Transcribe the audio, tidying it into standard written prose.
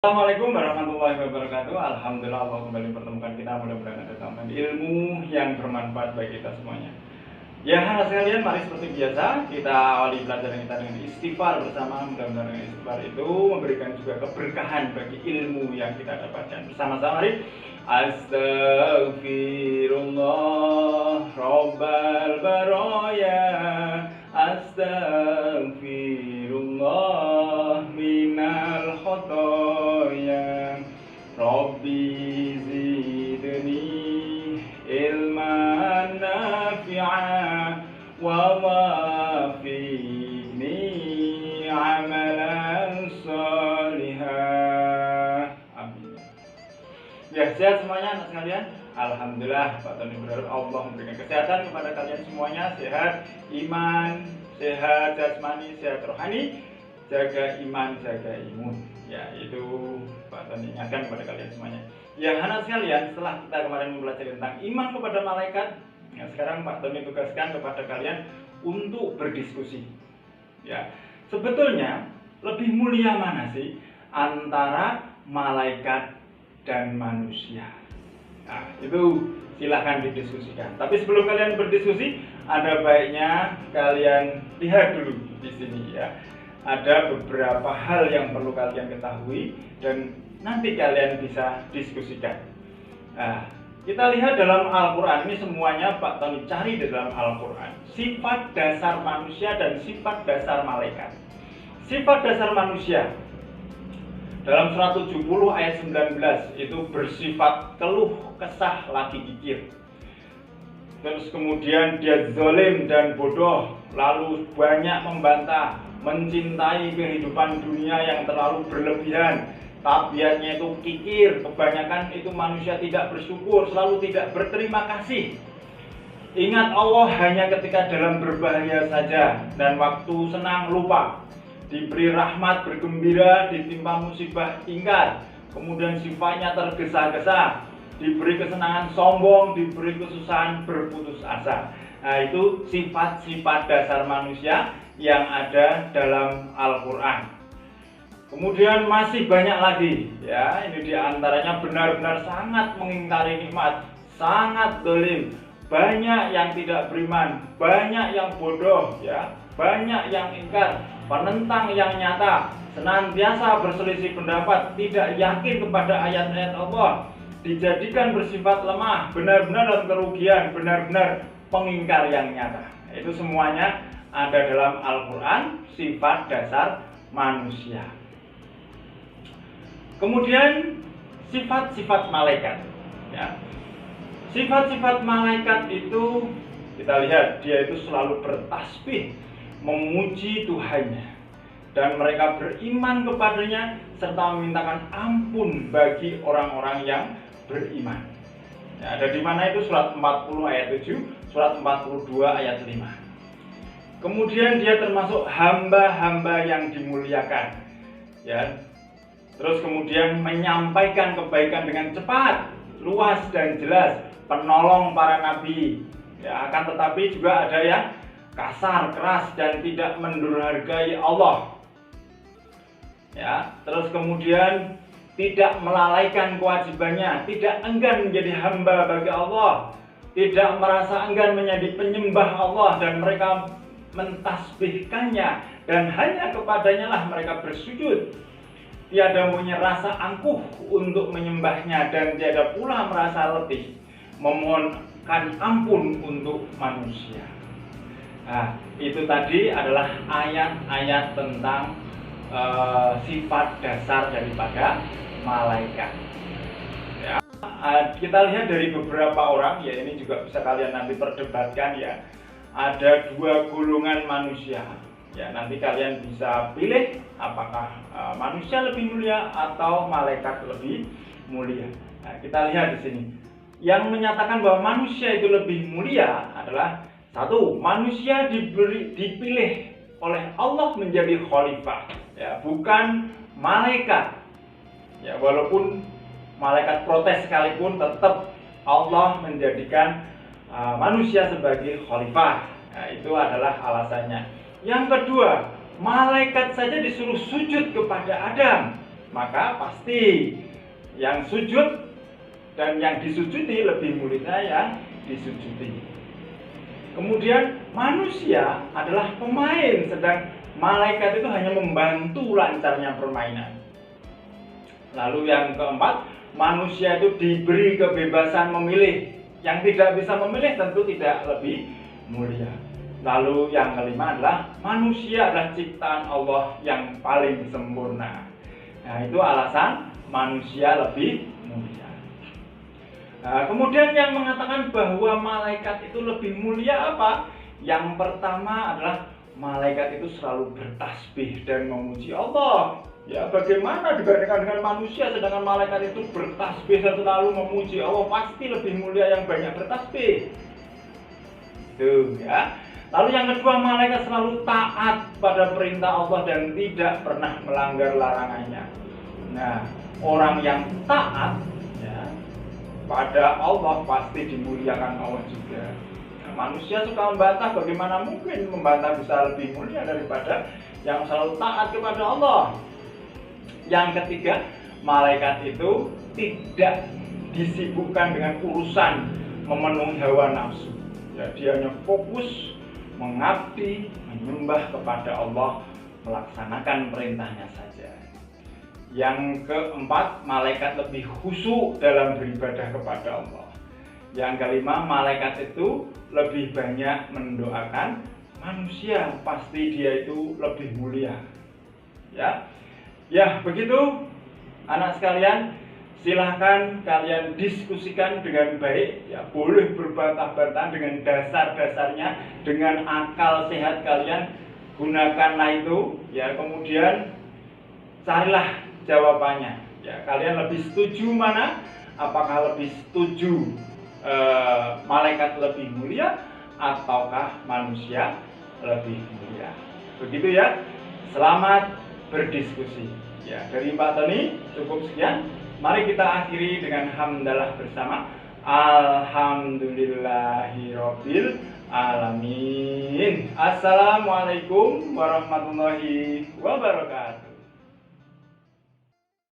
Assalamualaikum warahmatullahi wabarakatuh. Alhamdulillah Allah kembali mempertemukan kita. Mudah-mudahan ada tambahan ilmu yang bermanfaat bagi kita semuanya. Ya anak sekalian, mari seperti biasa kita awali pelajaran kita dengan istighfar bersama. Mudah-mudahan dengan istighfar itu memberikan juga keberkahan bagi ilmu yang kita dapatkan. Bersama-sama mari. Astaghfirullah Rabbal baraya, Astaghfirullah minal khotoya, Rabbi zidni ilman nafi'a wa wafiqni amalan salihah. Amin. Ya, sehat semuanya anak sekalian. Alhamdulillah, Pak Tony berharap Allah memberikan kesehatan kepada kalian semuanya, sehat iman, sehat jasmani, sehat rohani, jaga iman, jaga imun. Ya, itu Pak Tony ingatkan kepada kalian semuanya. Ya, anak sekalian, setelah kita kemarin mempelajari tentang iman kepada malaikat, ya sekarang Pak Tony tugaskan kepada kalian untuk berdiskusi. Ya, sebetulnya lebih mulia mana sih antara malaikat dan manusia? Nah, itu silahkan didiskusikan. Tapi sebelum kalian berdiskusi, ada baiknya kalian lihat dulu di sini ya. Ada beberapa hal yang perlu kalian ketahui dan nanti kalian bisa diskusikan. Nah, kita lihat dalam Al-Quran, ini semuanya Pak Tony cari di dalam Al-Quran. Sifat dasar manusia dan sifat dasar malaikat. Sifat dasar manusia dalam surat 70 ayat 19 itu bersifat keluh kesah lagi kikir. Terus kemudian dia zalim dan bodoh, lalu banyak membantah, mencintai kehidupan dunia yang terlalu berlebihan. Tabiatnya itu kikir, kebanyakan itu manusia tidak bersyukur, selalu tidak berterima kasih. Ingat Allah hanya ketika dalam berbahaya saja, dan waktu senang lupa. Diberi rahmat bergembira, ditimpa musibah ingkar, kemudian sifatnya tergesa-gesa, diberi kesenangan sombong, diberi kesusahan berputus asa. Nah, itu sifat-sifat dasar manusia yang ada dalam Al-Quran. Kemudian masih banyak lagi ya, ini diantaranya benar-benar sangat mengingkari nikmat, sangat zalim, banyak yang tidak beriman, banyak yang bodoh ya, banyak yang ingkar, penentang yang nyata, senantiasa berselisih pendapat, tidak yakin kepada ayat-ayat Allah, dijadikan bersifat lemah, benar-benar dalam kerugian, benar-benar pengingkar yang nyata. Itu semuanya ada dalam Al-Quran, sifat dasar manusia. Kemudian sifat-sifat malaikat ya. Sifat-sifat malaikat itu kita lihat dia itu selalu bertasbih, memuji Tuhannya, dan mereka beriman kepadanya serta memintakan ampun bagi orang-orang yang beriman. Ya, ada di mana itu surat 40 ayat 7, surat 42 ayat 5. Kemudian dia termasuk hamba-hamba yang dimuliakan. Ya. Terus kemudian menyampaikan kebaikan dengan cepat, luas dan jelas, penolong para nabi. Ya, akan tetapi juga ada yang kasar, keras dan tidak mendurhakai Allah. Ya, terus kemudian tidak melalaikan kewajibannya, tidak enggan menjadi hamba bagi Allah, tidak merasa enggan menjadi penyembah Allah, dan mereka mentasbihkannya dan hanya kepadanya lah mereka bersujud. Tiada punya rasa angkuh untuk menyembahnya dan tiada pula merasa letih memohonkan ampun untuk manusia. Nah, itu tadi adalah ayat-ayat tentang sifat dasar daripada malaikat. Ya, kita lihat dari beberapa orang, ya ini juga bisa kalian nanti perdebatkan ya. Ada dua golongan manusia. Ya, nanti kalian bisa pilih apakah manusia lebih mulia atau malaikat lebih mulia. Nah, kita lihat di sini. Yang menyatakan bahwa manusia itu lebih mulia adalah satu, manusia dipilih oleh Allah menjadi khalifah, ya, bukan malaikat. Ya, walaupun malaikat protes sekalipun, tetap Allah menjadikan manusia sebagai khalifah. Nah, itu adalah alasannya. Yang kedua, malaikat saja disuruh sujud kepada Adam, maka pasti yang sujud dan yang disujudi lebih mulia yang disujudi. Kemudian manusia adalah pemain, sedang malaikat itu hanya membantu lancarnya permainan. Lalu yang keempat, manusia itu diberi kebebasan memilih. Yang tidak bisa memilih tentu tidak lebih mulia. Lalu yang kelima adalah manusia adalah ciptaan Allah yang paling sempurna. Nah, itu alasan manusia lebih mulia. Nah, kemudian yang mengatakan bahwa malaikat itu lebih mulia apa? Yang pertama adalah malaikat itu selalu bertasbih dan memuji Allah. Ya, bagaimana dibandingkan dengan manusia, sedangkan malaikat itu bertasbih dan selalu memuji Allah, pasti lebih mulia yang banyak bertasbih. Itu ya. Lalu yang kedua, malaikat selalu taat pada perintah Allah dan tidak pernah melanggar larangannya. Nah, orang yang taat ya pada Allah pasti dimuliakan Allah juga. Nah, manusia suka membantah, bagaimana mungkin membantah bisa lebih mulia daripada yang selalu taat kepada Allah. Yang ketiga, malaikat itu tidak disibukkan dengan urusan memenuhi hawa nafsu. Ya, dia hanya fokus mengabdi, menyembah kepada Allah, melaksanakan perintahnya saja. Yang keempat, malaikat lebih khusyuk dalam beribadah kepada Allah. Yang kelima, malaikat itu lebih banyak mendoakan manusia, pasti dia itu lebih mulia. Ya, begitu anak sekalian. Silahkan kalian diskusikan dengan baik, ya boleh berbantah-bantah dengan dasar-dasarnya, dengan akal sehat kalian, gunakanlah itu, ya kemudian carilah jawabannya. Ya, kalian lebih setuju mana? Apakah lebih setuju malaikat lebih mulia ataukah manusia lebih mulia? Begitu ya. Selamat berdiskusi. Ya, dari Pak Tony cukup sekian. Mari kita akhiri dengan hamdalah bersama. Alhamdulillahirabbil alamin. Assalamualaikum warahmatullahi wabarakatuh.